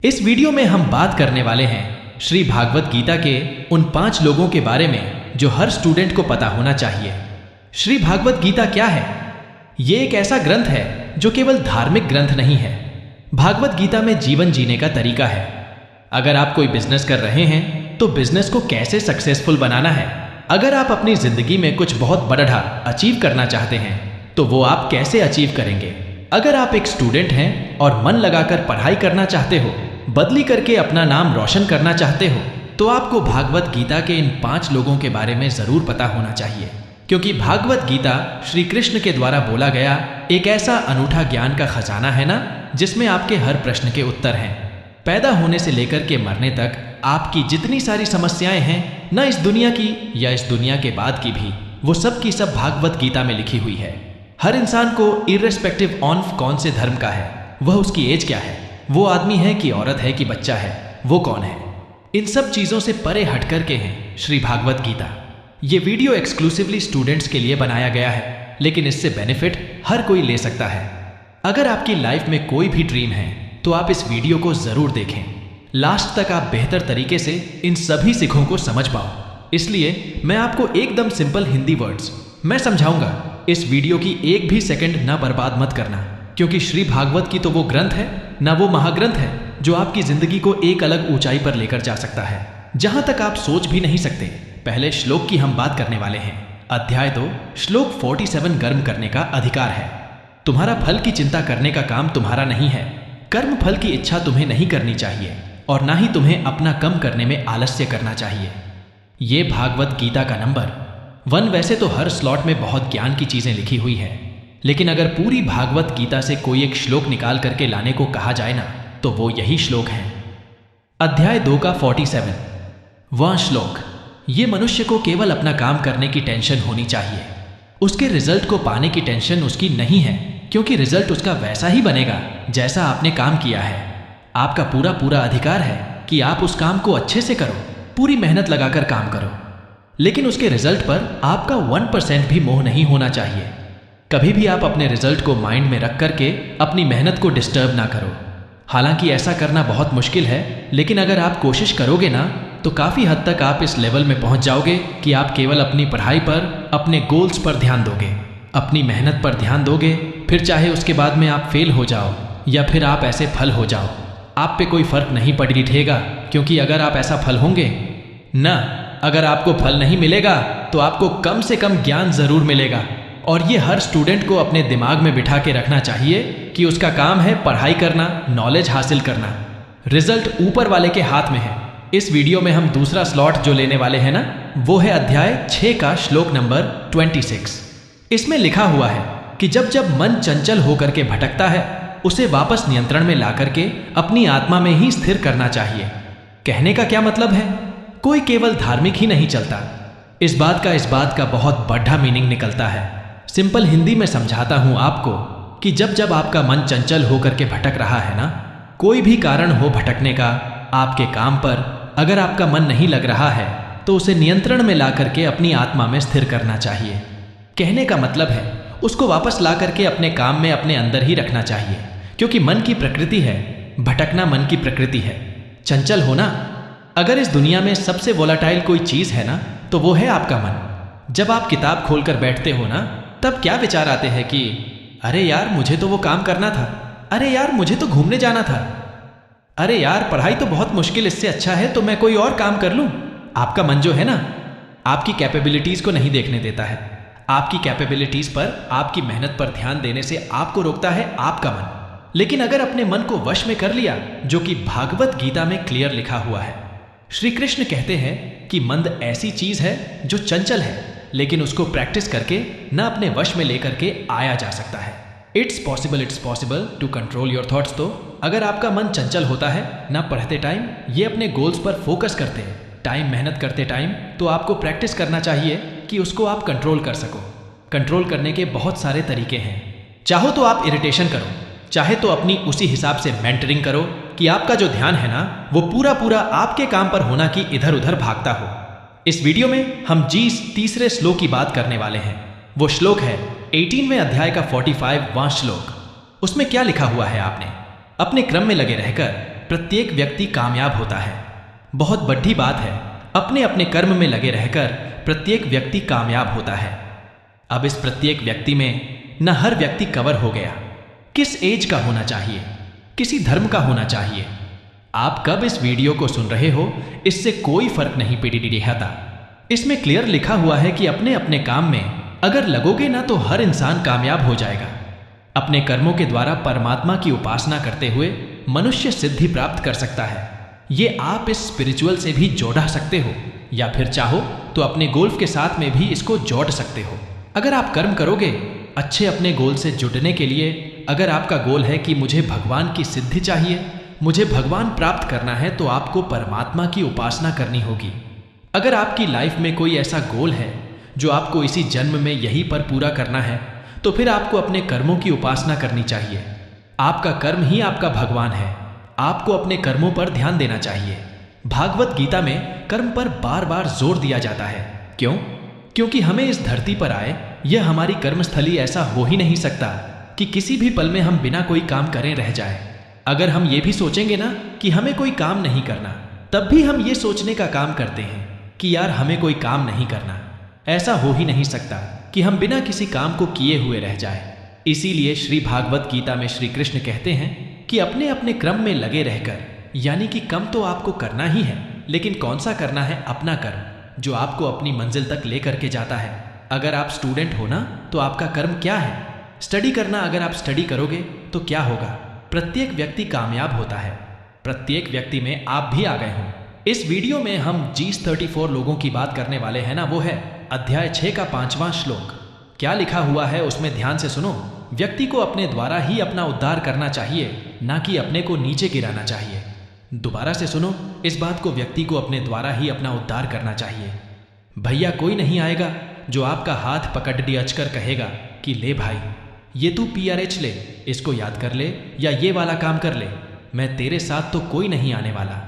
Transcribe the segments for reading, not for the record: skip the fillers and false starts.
इस वीडियो में हम बात करने वाले हैं श्री भागवत गीता के उन 5 लोगों के बारे में जो हर स्टूडेंट को पता होना चाहिए। श्री भागवत गीता क्या है? ये एक ऐसा ग्रंथ है जो केवल धार्मिक ग्रंथ नहीं है। भागवत गीता में जीवन जीने का तरीका है। अगर आप कोई बिजनेस कर रहे हैं तो बिजनेस को कैसे सक्सेसफुल बनाना है। अगर आप अपनी जिंदगी में कुछ बहुत बड़ा अचीव करना चाहते हैं तो वो आप कैसे अचीव करेंगे। अगर आप एक स्टूडेंट हैं और मन लगाकर पढ़ाई करना चाहते हो, बदली करके अपना नाम रोशन करना चाहते हो, तो आपको भागवत गीता के इन 5 लोगों के बारे में जरूर पता होना चाहिए, क्योंकि भागवत गीता श्री कृष्ण के द्वारा बोला गया एक ऐसा अनूठा ज्ञान का खजाना है ना, जिसमें आपके हर प्रश्न के उत्तर हैं। पैदा होने से लेकर के मरने तक आपकी जितनी सारी समस्याएं हैं, न इस दुनिया की या इस दुनिया के बाद की भी, वो सब की सब भागवत गीता में लिखी हुई है। हर इंसान को इर्रेस्पेक्टिव ऑफ कौन से धर्म का है, वह उसकी एज क्या है, वो आदमी है कि औरत है कि बच्चा है, वो कौन है, इन सब चीजों से परे हट करके हैं श्री भागवत गीता। ये वीडियो एक्सक्लूसिवली स्टूडेंट्स के लिए बनाया गया है, लेकिन इससे बेनिफिट हर कोई ले सकता है। अगर आपकी लाइफ में कोई भी ड्रीम है तो आप इस वीडियो को जरूर देखें। लास्ट तक आप बेहतर तरीके से इन सभी सीखों को समझ पाओ। इसलिए मैं आपको एकदम सिंपल हिंदी वर्ड्स मैं समझाऊंगा। इस वीडियो की एक भी सेकंड ना बर्बाद मत करना, क्योंकि श्री भागवत की तो वो ग्रंथ है ना, वो महाग्रंथ है जो आपकी जिंदगी को एक अलग ऊंचाई पर लेकर जा सकता है, जहां तक आप सोच भी नहीं सकते। पहले श्लोक की हम बात करने वाले हैं। अध्याय 2 श्लोक 47 कर्म करने का अधिकार है। तुम्हारा फल की चिंता करने का काम तुम्हारा नहीं है। कर्म फल की इच्छा तुम्हें नहीं करनी चाहिए और ना ही तुम्हें अपना कम करने में आलस्य करना चाहिए। ये भागवत गीता का नंबर 1। वैसे तो हर स्लॉट में बहुत ज्ञान की चीजें लिखी हुई है, लेकिन अगर पूरी भागवत गीता से कोई एक श्लोक निकाल करके लाने को कहा जाए ना, तो वो यही श्लोक है। अध्याय 2 का 47 वह श्लोक। ये मनुष्य को केवल अपना काम करने की टेंशन होनी चाहिए, उसके रिजल्ट को पाने की टेंशन उसकी नहीं है, क्योंकि रिजल्ट उसका वैसा ही बनेगा जैसा आपने काम किया है। आपका पूरा अधिकार है कि आप उस काम को अच्छे से करो, पूरी मेहनत लगाकर काम करो, लेकिन उसके रिजल्ट पर आपका 1% भी मोह नहीं होना चाहिए। कभी भी आप अपने रिजल्ट को माइंड में रख करके अपनी मेहनत को डिस्टर्ब ना करो। हालांकि ऐसा करना बहुत मुश्किल है, लेकिन अगर आप कोशिश करोगे ना, तो काफ़ी हद तक आप इस लेवल में पहुंच जाओगे कि आप केवल अपनी पढ़ाई पर, अपने गोल्स पर ध्यान दोगे, अपनी मेहनत पर ध्यान दोगे। फिर चाहे उसके बाद में आप फेल हो जाओ या फिर आप ऐसे फल हो जाओ, आप पे कोई फर्क नहीं पड़ेगा, क्योंकि अगर आप ऐसा फल होंगे ना, अगर आपको फल नहीं मिलेगा तो आपको कम से कम ज्ञान जरूर मिलेगा। और ये हर स्टूडेंट को अपने दिमाग में बिठा के रखना चाहिए कि उसका काम है पढ़ाई करना, नॉलेज हासिल करना। रिजल्ट ऊपर वाले के हाथ में है। इस वीडियो में हम दूसरा स्लॉट जो लेने वाले हैं ना, वो है अध्याय 6 का श्लोक नंबर 26। इसमें लिखा हुआ है कि जब जब मन चंचल होकर के भटकता है, उसे वापस नियंत्रण में ला करके अपनी आत्मा में ही स्थिर करना चाहिए। कहने का क्या मतलब है? कोई केवल धार्मिक ही नहीं चलता। इस बात का बहुत बड़ा मीनिंग निकलता है। सिंपल हिंदी में समझाता हूं आपको कि जब जब आपका मन चंचल होकर के भटक रहा है ना, कोई भी कारण हो भटकने का, आपके काम पर अगर आपका मन नहीं लग रहा है तो उसे नियंत्रण में ला करके अपनी आत्मा में स्थिर करना चाहिए। कहने का मतलब है उसको वापस ला करके अपने काम में अपने अंदर ही रखना चाहिए, क्योंकि मन की प्रकृति है, भटकना मन की प्रकृति है, चंचल होना। अगर इस दुनिया में सबसे वोलाटाइल कोई चीज है ना, तो वो है आपका मन। जब आप किताब खोलकर बैठते हो ना, तब क्या विचार आते हैं कि अरे यार मुझे तो वो काम करना था, अरे यार मुझे तो घूमने जाना था, अरे यार पढ़ाई तो बहुत मुश्किल, इससे अच्छा है तो मैं कोई और काम कर लूं। आपका मन जो है ना, आपकी कैपेबिलिटीज को नहीं देखने देता है। आपकी कैपेबिलिटीज पर, आपकी मेहनत पर ध्यान देने से आपको रोकता है आपका मन। लेकिन अगर अपने मन को वश में कर लिया, जो कि भागवत गीता में क्लियर लिखा हुआ है, श्री कृष्ण कहते हैं कि मंद ऐसी चीज है जो चंचल है, लेकिन उसको प्रैक्टिस करके ना अपने वश में लेकर के आया जा सकता है। It's possible to control your thoughts. तो अगर आपका मन चंचल होता है ना, पढ़ते टाइम ये अपने गोल्स पर फोकस करते हैं टाइम, मेहनत करते टाइम, तो आपको प्रैक्टिस करना चाहिए कि उसको आप कंट्रोल कर सको। कंट्रोल करने के बहुत सारे तरीके हैं। चाहो तो आप इरिटेशन करो, चाहे तो अपनी उसी हिसाब से मेंटरिंग करो कि आपका जो ध्यान है ना, वो पूरा आपके काम पर होना कि इधर उधर भागता हो। इस वीडियो में हम तीसरे श्लोक की बात करने वाले हैं। वो श्लोक है 18वें अध्याय का 45वां श्लोक। उसमें क्या लिखा हुआ है? आपने अपने क्रम में लगे रहकर प्रत्येक व्यक्ति कामयाब होता है। बहुत बड़ी बात है, अपने अपने कर्म में लगे रहकर प्रत्येक व्यक्ति कामयाब होता है। अब इस प्रत्येक व्यक्ति में न हर व्यक्ति कवर हो गया। किस एज का होना चाहिए, किसी धर्म का होना चाहिए, आप कब इस वीडियो को सुन रहे हो, इससे कोई फर्क नहीं पड़ता। इसमें क्लियर लिखा हुआ है कि अपने अपने काम में अगर लगोगे ना तो हर इंसान कामयाब हो जाएगा। अपने कर्मों के द्वारा परमात्मा की उपासना करते हुए मनुष्य सिद्धि प्राप्त कर सकता है। ये आप इस स्पिरिचुअल से भी जोड़ा सकते हो, या फिर चाहो तो अपने गोल्फ के साथ में भी इसको जोड़ सकते हो। अगर आप कर्म करोगे अच्छे अपने गोल से जुड़ने के लिए, अगर आपका गोल है कि मुझे भगवान की सिद्धि चाहिए, मुझे भगवान प्राप्त करना है, तो आपको परमात्मा की उपासना करनी होगी। अगर आपकी लाइफ में कोई ऐसा गोल है जो आपको इसी जन्म में यहीं पर पूरा करना है, तो फिर आपको अपने कर्मों की उपासना करनी चाहिए। आपका कर्म ही आपका भगवान है। आपको अपने कर्मों पर ध्यान देना चाहिए। भागवत गीता में कर्म पर बार बार जोर दिया जाता है। क्यों? क्योंकि हमें इस धरती पर आए, यह हमारी कर्मस्थली ऐसा हो ही नहीं सकता कि किसी भी पल में हम बिना कोई काम करें रह जाए। अगर हम ये भी सोचेंगे ना कि हमें कोई काम नहीं करना, तब भी हम ये सोचने का काम करते हैं कि यार हमें कोई काम नहीं करना। ऐसा हो ही नहीं सकता कि हम बिना किसी काम को किए हुए रह जाए। इसीलिए श्री भागवत गीता में श्री कृष्ण कहते हैं कि अपने अपने क्रम में लगे रहकर, यानी कि कम तो आपको करना ही है, लेकिन कौन सा करना है? अपना कर्म, जो आपको अपनी मंजिल तक लेकर के जाता है। अगर आप स्टूडेंट हो ना, तो आपका कर्म क्या है? स्टडी करना। अगर आप स्टडी करोगे तो क्या होगा? प्रत्येक व्यक्ति कामयाब होता है। प्रत्येक व्यक्ति में आप भी आ गए हो। इस वीडियो में हम G34 लोगों की बात करने वाले हैं ना, वो है अध्याय 6 का 5वां श्लोक। क्या लिखा हुआ है उसमें ध्यान से सुनो। व्यक्ति को अपने द्वारा ही अपना उद्धार करना चाहिए, ना कि अपने को नीचे गिराना चाहिए। दोबारा से सुनो इस बात को, व्यक्ति को अपने द्वारा ही अपना उद्धार करना चाहिए। भैया कोई नहीं आएगा जो आपका हाथ पकड़ दियचकर कहेगा कि ले भाई ये तू PRH ले, इसको याद कर ले, या ये वाला काम कर ले, मैं तेरे साथ तो कोई नहीं आने वाला।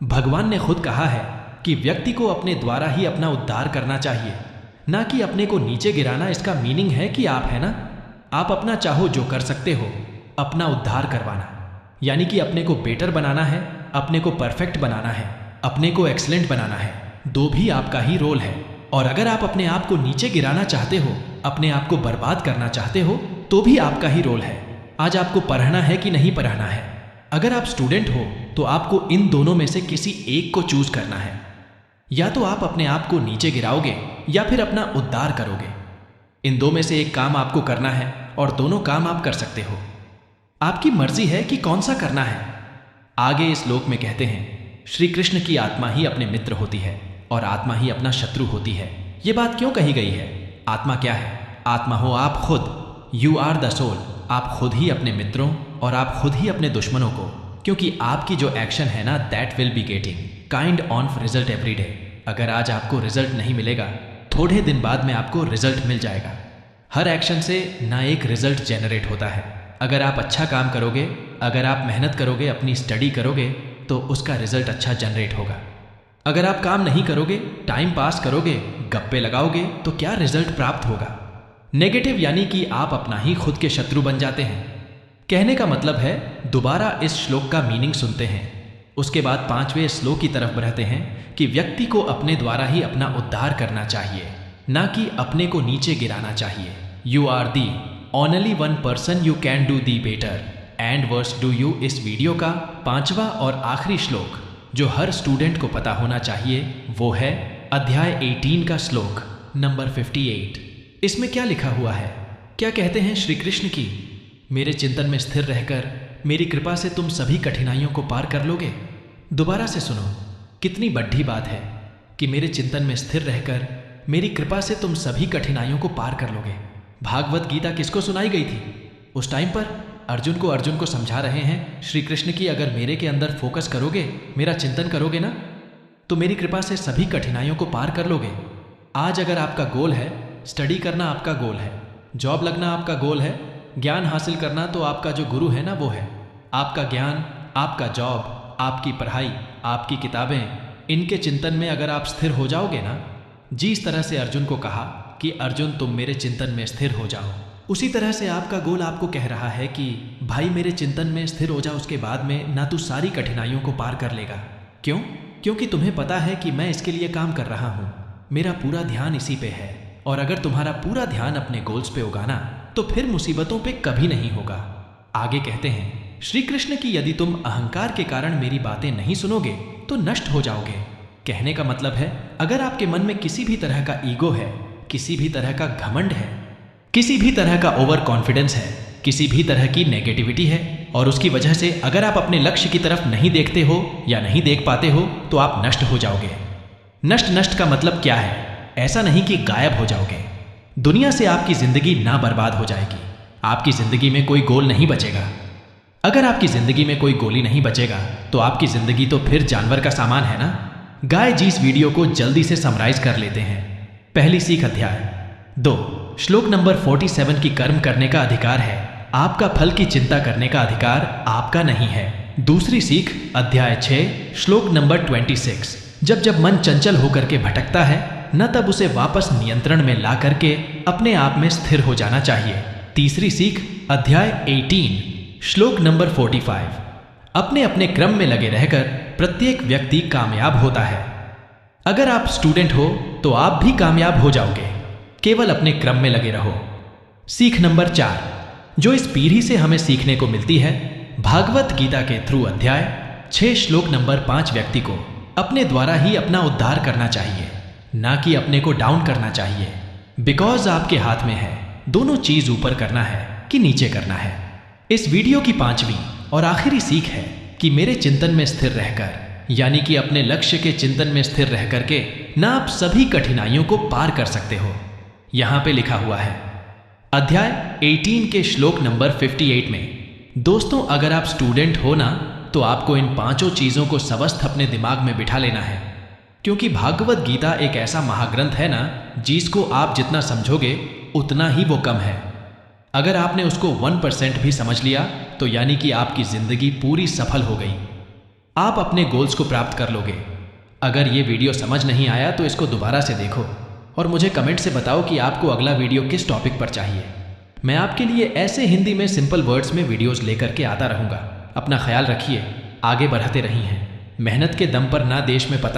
भगवान ने खुद कहा है कि व्यक्ति को अपने द्वारा ही अपना उद्धार करना चाहिए, ना कि अपने को नीचे गिराना। इसका मीनिंग है कि आप है ना, आप अपना चाहो जो कर सकते हो, अपना उद्धार करवाना, यानी कि अपने को बेटर बनाना है, अपने को परफेक्ट बनाना है, अपने को एक्सीलेंट बनाना है। दो भी आपका ही रोल है। और अगर आप अपने आप को नीचे गिराना चाहते हो, अपने आप को बर्बाद करना चाहते हो, तो भी आपका ही रोल है। आज आपको पढ़ना है कि नहीं पढ़ना है। अगर आप स्टूडेंट हो तो आपको इन दोनों में से किसी एक को चूज करना है। या तो आप अपने आप को नीचे गिराओगे या फिर अपना उद्धार करोगे। इन दो में से एक काम आपको करना है, और दोनों काम आप कर सकते हो। आपकी मर्जी है कि कौन सा करना है। आगे इस श्लोक में कहते हैं, श्री कृष्ण की आत्मा ही अपने मित्र होती है और आत्मा ही अपना शत्रु होती है। ये बात क्यों कही गई है? आत्मा क्या है? आत्मा हो आप खुद। You are the soul. आप खुद ही अपने मित्रों और आप खुद ही अपने दुश्मनों को, क्योंकि आपकी जो एक्शन है ना, that will be getting kind of result every day. अगर आज आपको रिजल्ट नहीं मिलेगा, थोड़े दिन बाद में आपको रिजल्ट मिल जाएगा। हर एक्शन से ना एक रिजल्ट जनरेट होता है। अगर आप अच्छा काम करोगे, अगर आप मेहनत करोगे, अपनी स्टडी करोगे, तो उसका रिजल्ट अच्छा जनरेट होगा। अगर आप काम नहीं करोगे, टाइम पास करोगे, गप्पे लगाओगे, तो क्या रिजल्ट प्राप्त होगा? नेगेटिव, यानी कि आप अपना ही खुद के शत्रु बन जाते हैं। कहने का मतलब है, दोबारा इस श्लोक का मीनिंग सुनते हैं, उसके बाद 5वें श्लोक की तरफ बढ़ते हैं कि व्यक्ति को अपने द्वारा ही अपना उद्धार करना चाहिए, ना कि अपने को नीचे गिराना चाहिए। You are the only one person you can do the better and worse do you. इस वीडियो का 5वां और आखिरी श्लोक जो हर स्टूडेंट को पता होना चाहिए, वो है अध्याय 18 का श्लोक नंबर 58। इसमें क्या लिखा हुआ है? क्या कहते हैं श्री कृष्ण की? मेरे चिंतन में स्थिर रहकर मेरी कृपा से तुम सभी कठिनाइयों को पार कर लोगे। दोबारा से सुनो, कितनी बड़ी बात है कि मेरे चिंतन में स्थिर रहकर मेरी कृपा से तुम सभी कठिनाइयों को पार कर लोगे। भागवत गीता किसको सुनाई गई थी? उस टाइम पर अर्जुन को समझा रहे हैं श्री कृष्ण की, अगर मेरे के अंदर फोकस करोगे, मेरा चिंतन करोगे ना, तो मेरी कृपा से सभी कठिनाइयों को पार कर लोगे। आज अगर आपका गोल है, स्टडी करना आपका गोल है, जॉब लगना आपका गोल है, ज्ञान हासिल करना, तो आपका जो गुरु है ना, वो है आपका ज्ञान, आपका जॉब, आपकी पढ़ाई, आपकी किताबें। इनके चिंतन में अगर आप स्थिर हो जाओगे ना, जिस तरह से अर्जुन को कहा कि अर्जुन तुम मेरे चिंतन में स्थिर हो जाओ, उसी तरह से आपका गोल आपको कह रहा है कि भाई मेरे चिंतन में स्थिर हो जा, उसके बाद में ना तू सारी कठिनाइयों को पार कर लेगा। क्यों? क्योंकि तुम्हें पता है कि मैं इसके लिए काम कर रहा हूँ, मेरा पूरा ध्यान इसी पे है। और अगर तुम्हारा पूरा ध्यान अपने गोल्स पे होगा ना, तो फिर मुसीबतों पे कभी नहीं होगा। आगे कहते हैं श्री कृष्ण की यदि तुम अहंकार के कारण मेरी बातें नहीं सुनोगे तो नष्ट हो जाओगे। कहने का मतलब है, अगर आपके मन में किसी भी तरह का ईगो है, किसी भी तरह का घमंड है, किसी भी तरह का ओवर कॉन्फिडेंस है, किसी भी तरह की नेगेटिविटी है, और उसकी वजह से अगर आप अपने लक्ष्य की तरफ नहीं देखते हो या नहीं देख पाते हो तो आप नष्ट हो जाओगे। नष्ट का मतलब क्या है? ऐसा नहीं कि गायब हो जाओगे। दुनिया से आपकी जिंदगी ना बर्बाद हो जाएगी, आपकी जिंदगी में कोई गोल नहीं बचेगा। अगर आपकी जिंदगी में कोई गोल ही नहीं बचेगा तो आपकी जिंदगी तो फिर जानवर का सामान है ना। गाय जी इस वीडियो को जल्दी से समराइज कर लेते हैं। पहली सीख अध्याय 2 श्लोक नंबर 47 की कर्म करने का अधिकार है, आपका फल की चिंता करने का अधिकार आपका नहीं है। दूसरी सीख अध्याय 6 श्लोक नंबर 26 जब मन चंचल होकर के भटकता है न तब उसे वापस नियंत्रण में ला करके अपने आप में स्थिर हो जाना चाहिए। तीसरी सीख अध्याय 18 श्लोक नंबर 45 अपने अपने क्रम में लगे रहकर प्रत्येक व्यक्ति कामयाब होता है। अगर आप स्टूडेंट हो तो आप भी कामयाब हो जाओगे, केवल अपने क्रम में लगे रहो। सीख नंबर 4 जो इस पीढ़ी से हमें सीखने को मिलती है, भागवत गीता के थ्रू अध्याय 6 श्लोक नंबर 5 व्यक्ति को अपने द्वारा ही अपना उद्धार करना चाहिए, ना कि अपने को डाउन करना चाहिए। बिकॉज आपके हाथ में है दोनों चीज ऊपर करना है कि नीचे करना है। इस वीडियो की 5वीं और आखिरी सीख है कि मेरे चिंतन में स्थिर रहकर, यानी कि अपने लक्ष्य के चिंतन में स्थिर रह करके ना आप सभी कठिनाइयों को पार कर सकते हो। यहां पे लिखा हुआ है अध्याय 18 के श्लोक नंबर 58 में, दोस्तों अगर आप स्टूडेंट हो ना तो आपको इन 5 चीजों को स्वस्थ अपने दिमाग में बिठा लेना है, क्योंकि भागवत गीता एक ऐसा महाग्रंथ है ना जिसको आप जितना समझोगे उतना ही वो कम है। अगर आपने उसको 1% भी समझ लिया तो यानी कि आपकी जिंदगी पूरी सफल हो गई, आप अपने गोल्स को प्राप्त कर लोगे। अगर ये वीडियो समझ नहीं आया तो इसको दोबारा से देखो और मुझे कमेंट से बताओ कि आपको अगला वीडियो किस टॉपिक पर चाहिए। मैं आपके लिए ऐसे हिंदी में सिंपल वर्ड्स में वीडियोस लेकर के आता रहूंगा। अपना ख्याल रखिए, आगे बढ़ते रही हैं। मेहनत के दम पर ना देश में पता